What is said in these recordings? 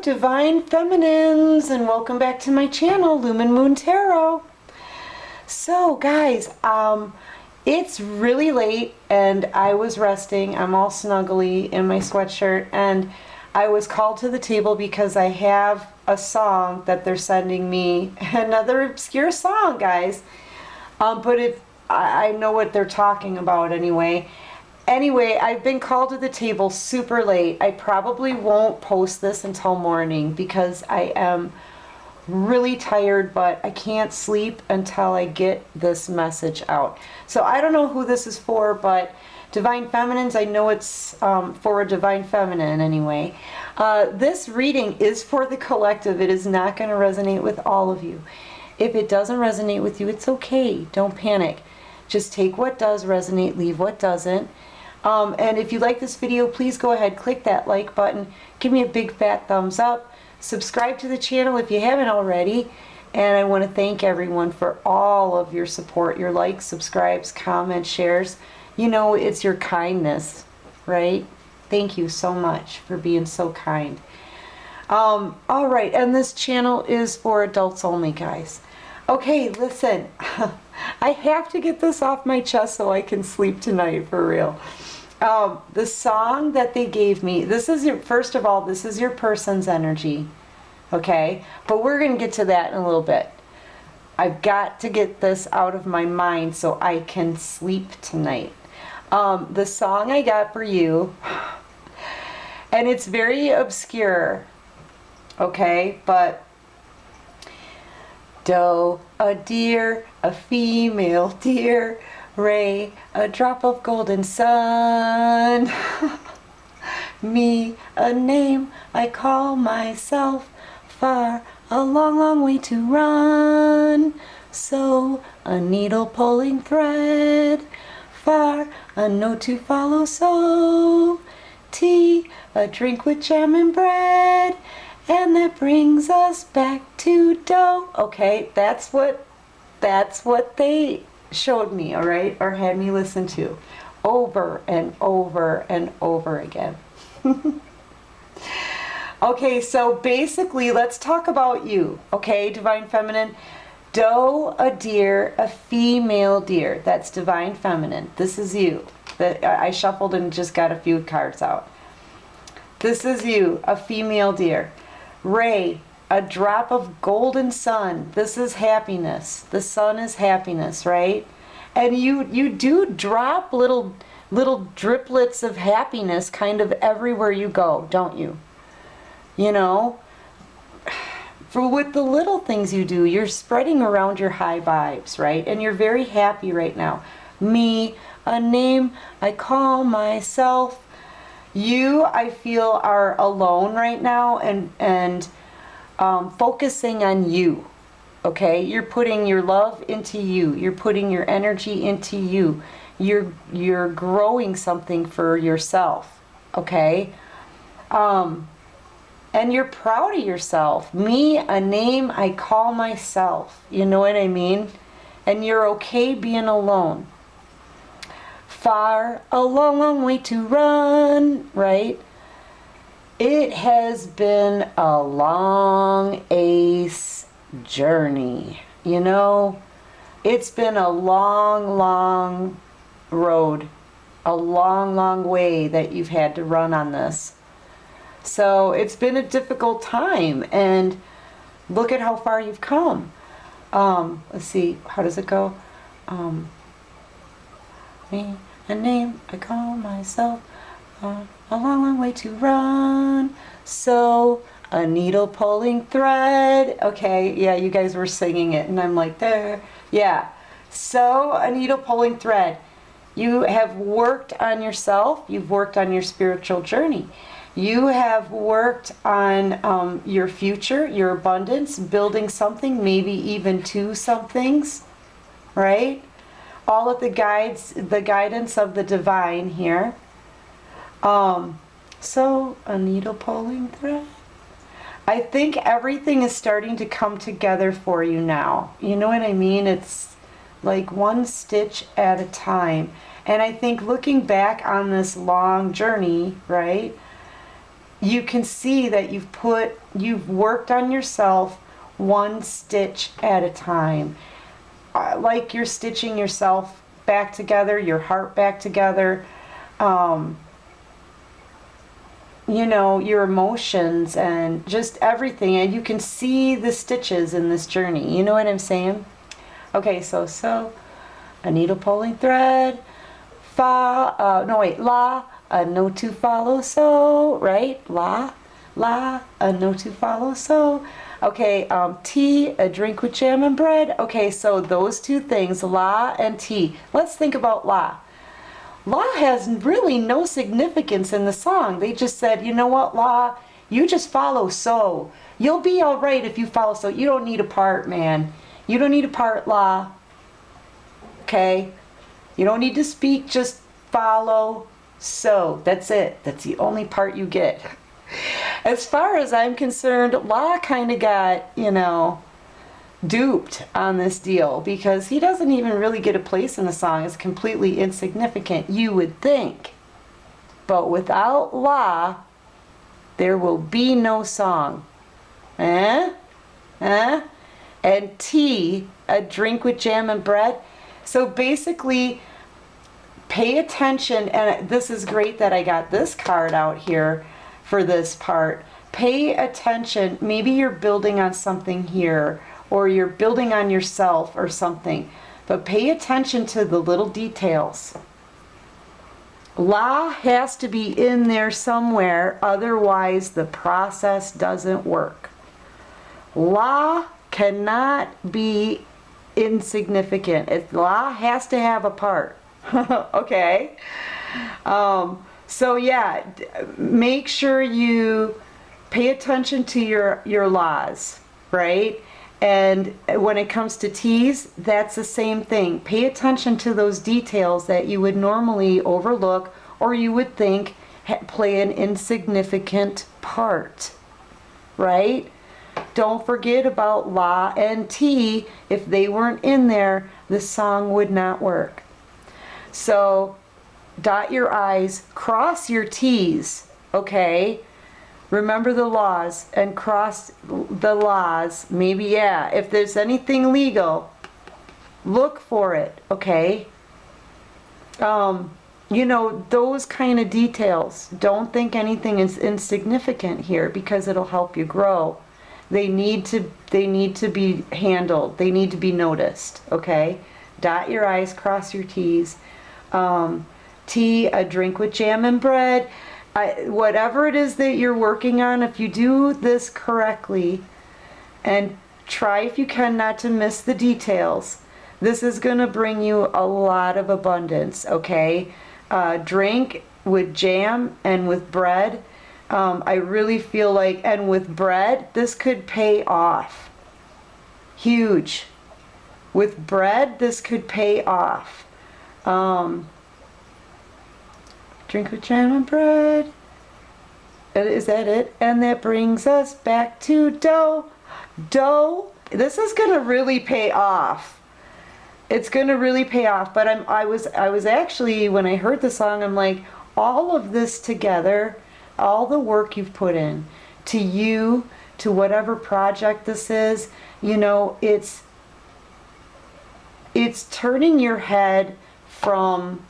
Divine Feminines, and welcome back to my channel, Lumen Moon Tarot. So guys, it's really late and I was resting. I'm all snuggly in my sweatshirt, and I was called to the table because I have a song that they're sending me, another obscure song, guys. But I know what they're talking about anyway. Anyway, I've been called to the table super late. I probably won't post this until morning because I am really tired, but I can't sleep until I get this message out. So I don't know who this is for, but Divine Feminines, I know it's for a Divine Feminine anyway. This reading is for the collective. It is not going to resonate with all of you. If it doesn't resonate with you, it's okay. Don't panic. Just take what does resonate, leave what doesn't. And if you like this video, please go ahead, click that like button, give me a big fat thumbs up, subscribe to the channel if you haven't already, and I want to thank everyone for all of your support, your likes, subscribes, comments, shares. You know, it's your kindness, right? Thank you so much for being so kind. All right, and this channel is for adults only, guys. Okay, listen, I have to get this off my chest so I can sleep tonight, for real. The song that they gave me, this is your, first of all, this is your person's energy, okay? But we're going to get to that in a little bit. I've got to get this out of my mind so I can sleep tonight. The song I got for you, and it's very obscure, okay? But doe, a deer, a female deer, ray, a drop of golden sun. Me, a name I call myself, far, a long, long way to run. So, a needle pulling thread, far, a note to follow. So, tea, a drink with jam and bread, and that brings us back to dough. Okay, that's what they showed me, all right, or had me listen to over and over and over again. Okay, so basically, let's talk about you, okay, Divine Feminine. Doe, a deer, a female deer. That's Divine Feminine. This is you. I shuffled and just got a few cards out. This is you, a female deer. Ray, a drop of golden sun. This is happiness. The sun is happiness, right? And you do drop little driplets of happiness kind of everywhere you go, don't you? You know, for with the little things you do, you're spreading around your high vibes, right? And you're very happy right now. Me, a name I call myself. You, I feel, are alone right now and focusing on you, okay? You're putting your love into you. You're putting your energy into you. You're growing something for yourself, okay? And you're proud of yourself. Me, a name I call myself. You know what I mean? And you're okay being alone. Far, a long, long way to run, right? It has been a long ace journey, you know? It's been a long, long road, a long, long way that you've had to run on this. So it's been a difficult time, and look at how far you've come. Let's see, how does it go? Me, a name I call myself, a long, long way to run. So, a needle pulling thread. Okay, yeah, you guys were singing it, and I'm like, there. Yeah. So, a needle pulling thread. You have worked on yourself. You've worked on your spiritual journey. You have worked on your future, your abundance, building something, maybe even two somethings, right? All of the guidance of the divine here. So, a needle pulling thread. I think everything is starting to come together for you now. You know what I mean? It's like one stitch at a time. And I think looking back on this long journey, right? you can see that you've worked on yourself one stitch at a time. Like you're stitching yourself back together, your heart back together, you know, your emotions and just everything. And you can see the stitches in this journey. You know what I'm saying? Okay, so a needle pulling thread, fa, no wait, la, a note to follow, so, right? La, a note to follow, so. Okay, tea, a drink with jam and bread. Okay, so those two things, la and tea. Let's think about la. La has really no significance in the song. They just said, you know what, la, you just follow so. You'll be all right if you follow so. You don't need a part, man. You don't need a part, la. Okay? You don't need to speak, just follow so. That's it. That's the only part you get. As far as I'm concerned, La kind of got, you know, duped on this deal because he doesn't even really get a place in the song. It's completely insignificant, you would think. But without La, there will be no song. And tea, a drink with jam and bread. So basically, pay attention, and this is great that I got this card out here for this part. Pay attention. Maybe you're building on something here, or you're building on yourself or something, but pay attention to the little details. La has to be in there somewhere, otherwise the process doesn't work. La cannot be insignificant. La has to have a part. Okay? So yeah, make sure you pay attention to your laws, right? And when it comes to teas, that's the same thing. Pay attention to those details that you would normally overlook or you would think play an insignificant part, right? Don't forget about la and tea. If they weren't in there, the song would not work. So dot your I's, cross your T's, okay? Remember the laws and cross the laws. Maybe, yeah, if there's anything legal, look for it, okay? You know, those kind of details. Don't think anything is insignificant here because it'll help you grow. They need to be handled. They need to be noticed, okay? Dot your I's, cross your T's. Tea, a drink with jam and bread. Whatever it is that you're working on, if you do this correctly and try if you can not to miss the details, this is going to bring you a lot of abundance, okay? Drink with jam and with bread. I really feel like, and with bread, this could pay off. Huge. With bread, this could pay off. Drink with jam and bread. Is that it? And that brings us back to dough. Dough. This is gonna really pay off. It's gonna really pay off. But I was actually, when I heard the song, I'm like, all of this together, all the work you've put in, to you, to whatever project this is, you know, it's turning your head from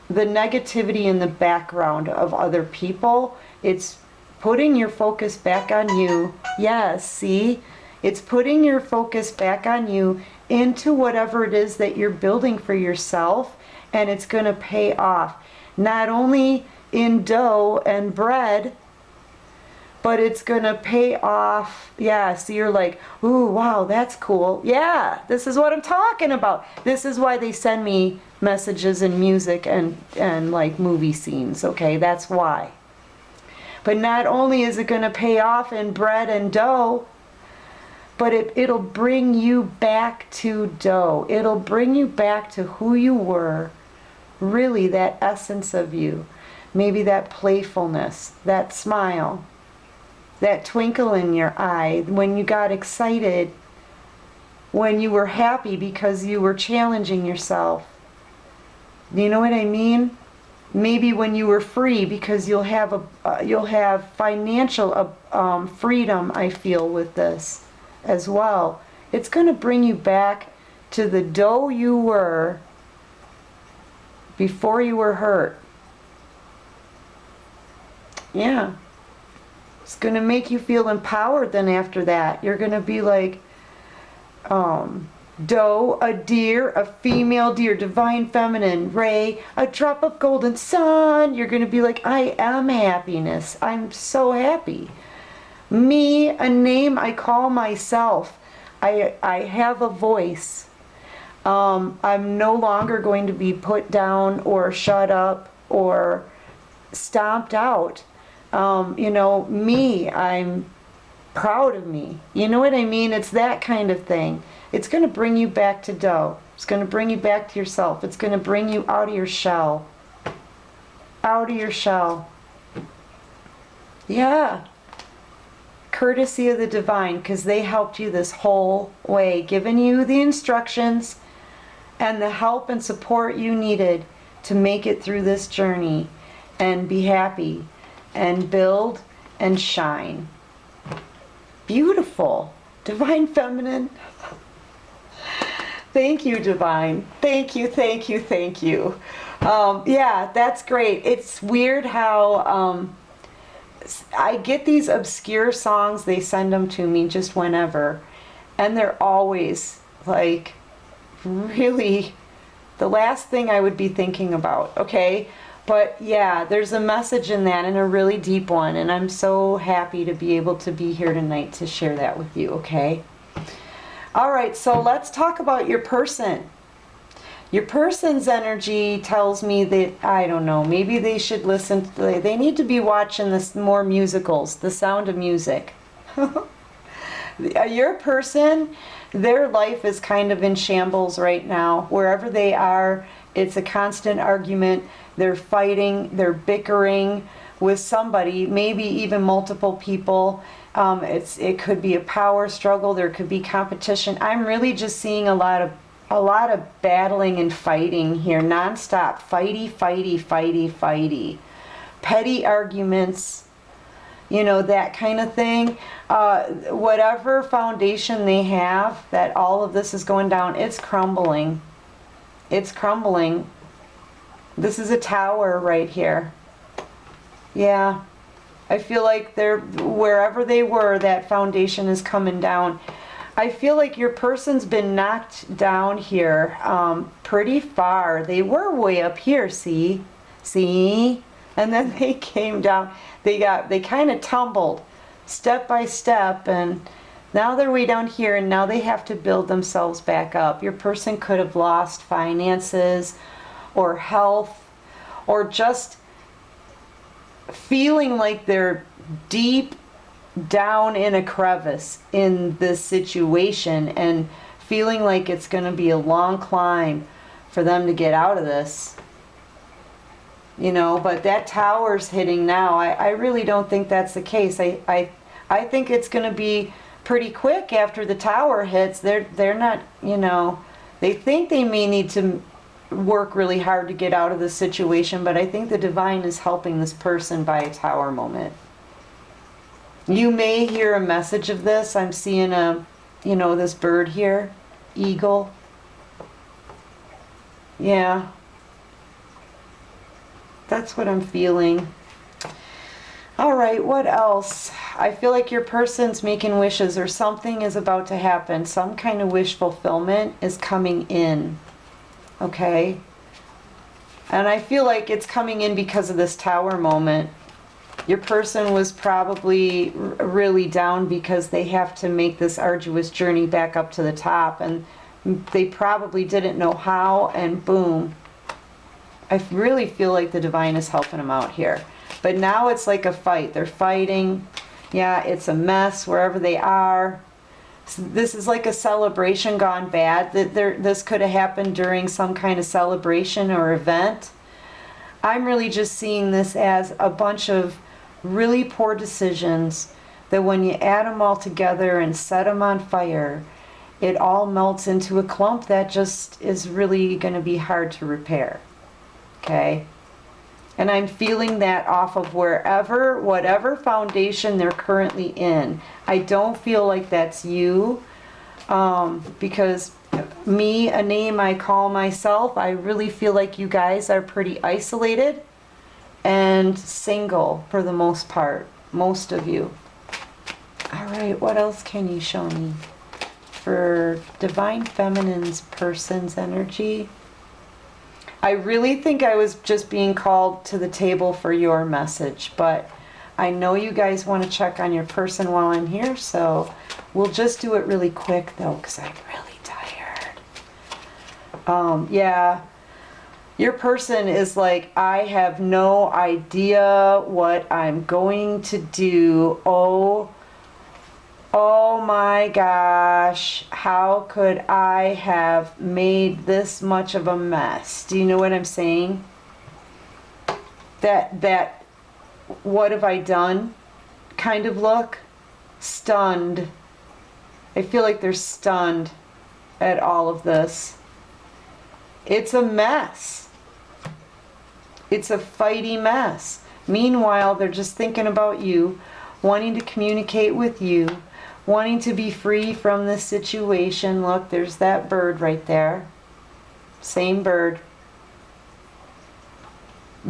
the negativity in the background of other people. It's putting your focus back on you. Yes, see? It's putting your focus back on you into whatever it is that you're building for yourself, and it's going to pay off. Not only in dough and bread, but it's going to pay off. Yeah, so you're like, ooh, wow, that's cool. Yeah, this is what I'm talking about. This is why they send me messages and music and like movie scenes, okay? That's why. But not only is it going to pay off in bread and dough, but it'll bring you back to dough. It'll bring you back to who you were, really that essence of you. Maybe that playfulness, that smile, that twinkle in your eye when you got excited, when you were happy because you were challenging yourself. You know what I mean? maybe when you were free, because you'll have financial freedom, I feel, with this as well. It's going to bring you back to the dough you were before you were hurt. Yeah. It's going to make you feel empowered then after that. You're going to be like, doe, a deer, a female deer, divine feminine, ray, a drop of golden sun. You're going to be like, I am happiness. I'm so happy. Me, a name I call myself. I have a voice. I'm no longer going to be put down or shut up or stomped out. You know, me, I'm proud of me. You know what I mean? It's that kind of thing. It's going to bring you back to dough. It's going to bring you back to yourself. It's going to bring you out of your shell. Out of your shell. Yeah. Courtesy of the divine, because they helped you this whole way, giving you the instructions and the help and support you needed to make it through this journey and be happy and build and shine. Beautiful. Divine feminine. Thank you, divine. Thank you, thank you, thank you. Yeah, that's great. It's weird how I get these obscure songs. They send them to me just whenever. And they're always like really the last thing I would be thinking about, okay? But yeah, there's a message in that, and a really deep one, and I'm so happy to be able to be here tonight to share that with you, okay? All right, so let's talk about your person. Your person's energy tells me that, I don't know, maybe they should listen, they need to be watching this more musicals, The Sound of Music. Your person, their life is kind of in shambles right now. Wherever they are, it's a constant argument. They're fighting, they're bickering with somebody, maybe even multiple people. It could be a power struggle. There could be competition. I'm really just seeing a lot of battling and fighting here, nonstop, fighty, fighty, fighty, fighty, petty arguments, you know, that kind of thing. Whatever foundation they have, that all of this is going down, it's crumbling. It's crumbling. This is a tower right here. Yeah. I feel like they're, wherever they were, that foundation is coming down. I feel like your person's been knocked down here pretty far. They were way up here, see? See? And then they came down. They kind of tumbled step by step, and now they're way down here, and now they have to build themselves back up. Your person could have lost finances or health, or just feeling like they're deep down in a crevice in this situation and feeling like it's going to be a long climb for them to get out of this. You know, but that tower's hitting now. I really don't think that's the case. I think it's going to be pretty quick after the tower hits. They're not, you know, they think they may need to work really hard to get out of this situation, but I think the divine is helping this person by a tower moment. You may hear a message of this. I'm seeing this bird here, eagle. Yeah. That's what I'm feeling. All right, what else? I feel like your person's making wishes, or something is about to happen. Some kind of wish fulfillment is coming in. Okay? And I feel like it's coming in because of this tower moment. Your person was probably really down because they have to make this arduous journey back up to the top, and they probably didn't know how, and boom. I really feel like the divine is helping them out here. But now it's like a fight. They're fighting. Yeah, it's a mess wherever they are. This is like a celebration gone bad. This could have happened during some kind of celebration or event. I'm really just seeing this as a bunch of really poor decisions that when you add them all together and set them on fire, it all melts into a clump that just is really going to be hard to repair. Okay? And I'm feeling that off of wherever, whatever foundation they're currently in. I don't feel like that's you, because me, a name I call myself, I really feel like you guys are pretty isolated and single for the most part, most of you. All right, what else can you show me for Divine Feminine's person's energy? I really think I was just being called to the table for your message, but I know you guys want to check on your person while I'm here, so we'll just do it really quick though, because I'm really tired. Yeah, your person is like, I have no idea what I'm going to do. Oh my gosh, how could I have made this much of a mess? Do you know what I'm saying? That what have I done kind of look. Stunned. I feel like they're stunned at all of this. It's a mess. It's a fighty mess. Meanwhile, they're just thinking about you, wanting to communicate with you, wanting to be free from this situation. Look, there's that bird right there. Same bird.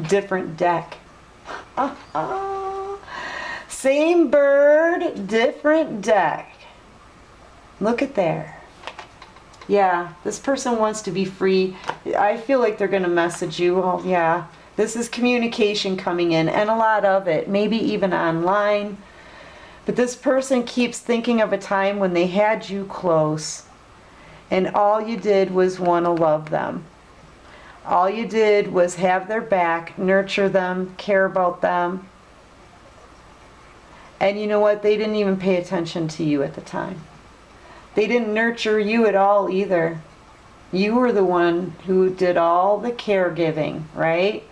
Different deck. Same bird, different deck. Look at there. Yeah, this person wants to be free. I feel like they're going to message you. Oh, yeah. This is communication coming in, and a lot of it, maybe even online. But this person keeps thinking of a time when they had you close, and all you did was want to love them. All you did was have their back, nurture them, care about them. And you know what? They didn't even pay attention to you at the time. They didn't nurture you at all either. You were the one who did all the caregiving, right?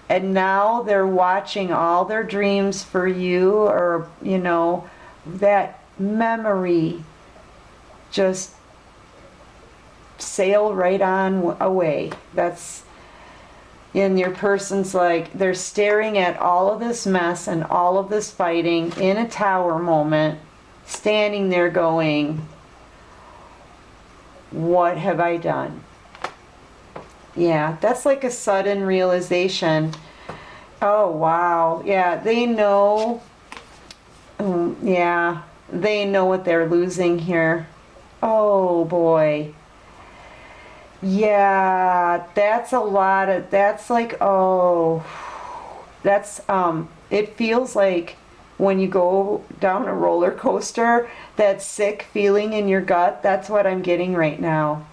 And now they're watching all their dreams for you, or, you know, that memory just sail right on away. That's, and your person's like, they're staring at all of this mess and all of this fighting in a tower moment, standing there going, what have I done? Yeah, that's like a sudden realization. Oh, wow. Yeah, they know. Yeah, they know what they're losing here. Oh, boy. Yeah, that's a lot of, that's like, oh, that's, it feels like when you go down a roller coaster, that sick feeling in your gut, that's what I'm getting right now.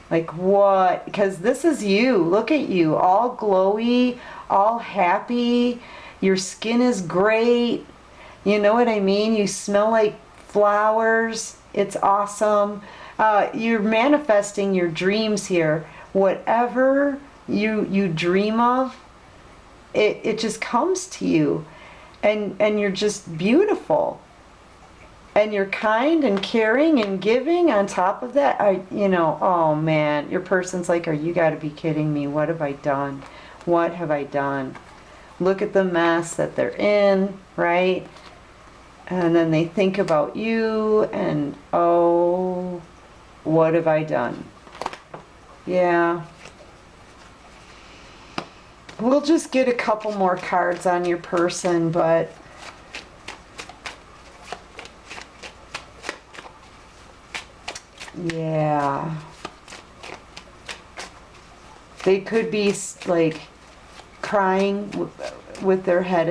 Like what? Because this is you. Look at you, all glowy, all happy. Your skin is great. You know what I mean? You smell like flowers. It's awesome. You're manifesting your dreams here. Whatever you dream of, it just comes to you. And you're just beautiful. And you're kind and caring and giving on top of that. You know, oh man, your person's like, you gotta be kidding me. What have I done? What have I done? Look at the mess that they're in, right? And then they think about you and, oh, what have I done? Yeah. We'll just get a couple more cards on your person, but yeah. They could be like crying with their head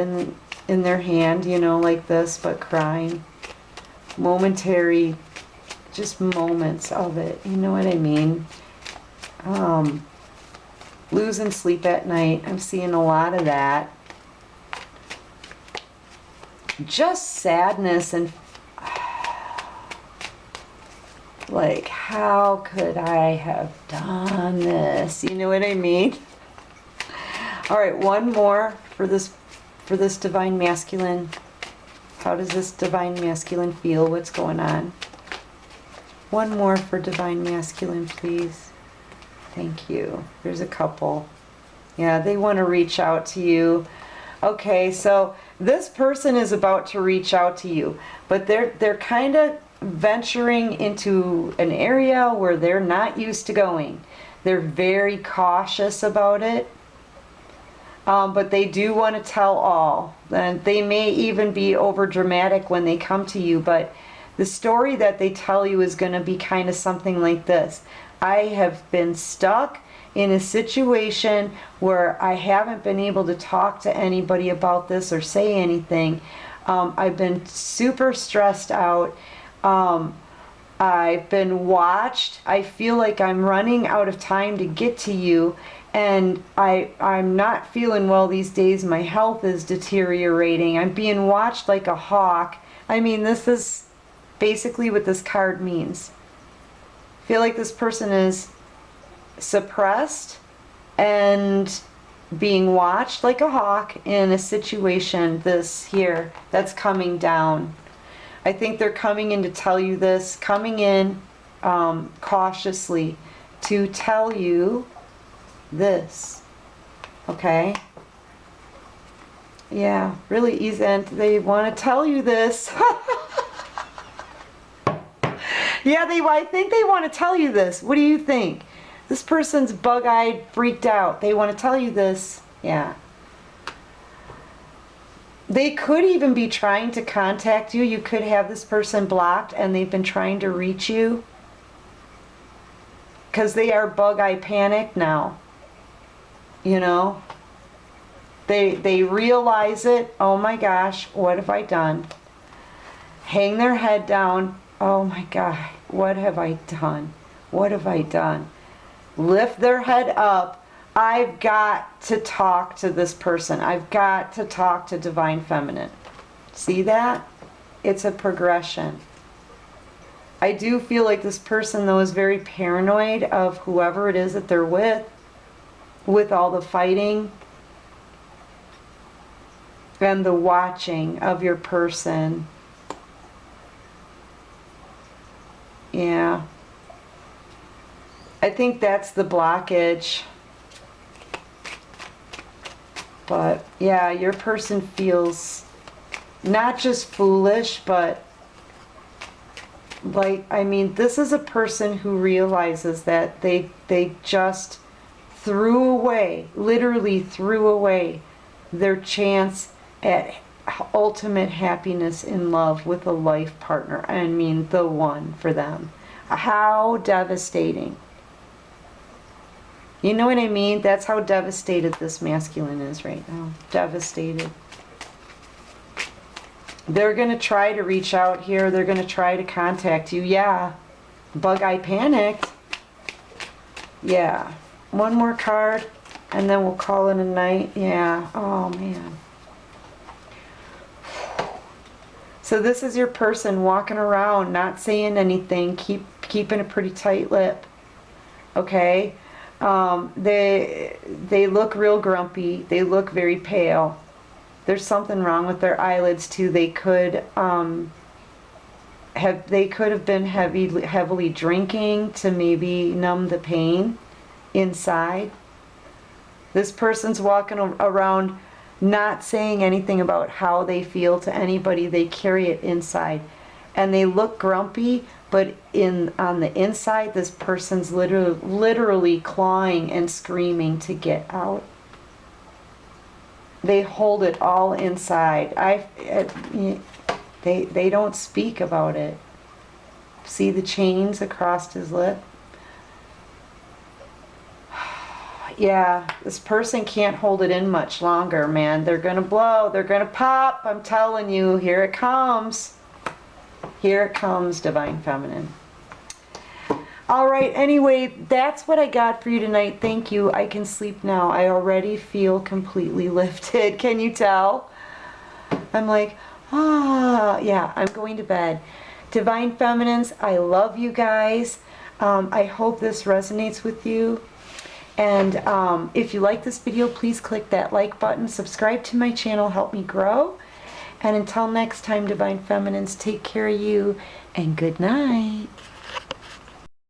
in their hand, you know, like this, but crying. Momentary, just moments of it, you know what I mean? Losing sleep at night, I'm seeing a lot of that. Just sadness and like, how could I have done this? You know what I mean? All right, one more for this divine masculine. How does this divine masculine feel? What's going on? One more for divine masculine, please. Thank you. There's a couple. Yeah, they want to reach out to you. Okay, so this person is about to reach out to you, but they're kind of venturing into an area where they're not used to going. They're very cautious about it, but they do want to tell all. And they may even be over dramatic when they come to you, but the story that they tell you is going to be kind of something like this. I have been stuck in a situation where I haven't been able to talk to anybody about this or say anything. I've been super stressed out. I've been watched. I feel like I'm running out of time to get to you, and I'm not feeling well these days. My health is deteriorating. I'm being watched like a hawk. I mean, this is basically what this card means. I feel like this person is suppressed and being watched like a hawk in a situation this here that's coming down. I think they're coming in to tell you this, coming in cautiously to tell you this. Okay? Yeah, really easy, and they want to tell you this. Yeah, I think they want to tell you this. What do you think? This person's bug-eyed, freaked out. They want to tell you this. Yeah. They could even be trying to contact you. You could have this person blocked and they've been trying to reach you. Because they are bug-eye panicked now. You know? They realize it. Oh my gosh, what have I done? Hang their head down. Oh my God, what have I done? What have I done? Lift their head up. I've got to talk to this person. I've got to talk to Divine Feminine. See that? It's a progression. I do feel like this person, though, is very paranoid of whoever it is that they're with all the fighting and the watching of your person. Yeah. I think that's the blockage. But yeah, your person feels not just foolish, but like, I mean, this is a person who realizes that they just threw away, literally threw away their chance at ultimate happiness in love with a life partner. I mean, the one for them. How devastating. You know what I mean? That's how devastated this masculine is right now. Devastated. They're going to try to reach out here. They're going to try to contact you. Yeah. Bug-eye panicked. Yeah. One more card and then we'll call it a night. Yeah. Oh, man. So this is your person walking around, not saying anything, keeping a pretty tight lip. Okay? They look real grumpy. They look very pale. There's something wrong with their eyelids too. They could have been heavily drinking to maybe numb the pain inside. This person's walking around not saying anything about how they feel to anybody. They carry it inside. And they look grumpy, but on the inside, this person's literally clawing and screaming to get out. They hold it all inside. They don't speak about it. See the chains across his lip? Yeah, this person can't hold it in much longer, man. They're going to blow. They're going to pop. I'm telling you, here it comes. Here it comes, Divine Feminine. All right, anyway, that's what I got for you tonight. Thank you. I can sleep now. I already feel completely lifted. Can you tell? I'm like, yeah, I'm going to bed. Divine Feminines, I love you guys. I hope this resonates with you. And if you like this video, please click that like button. Subscribe to my channel. Help me grow. And until next time, Divine Feminines, take care of you and good night.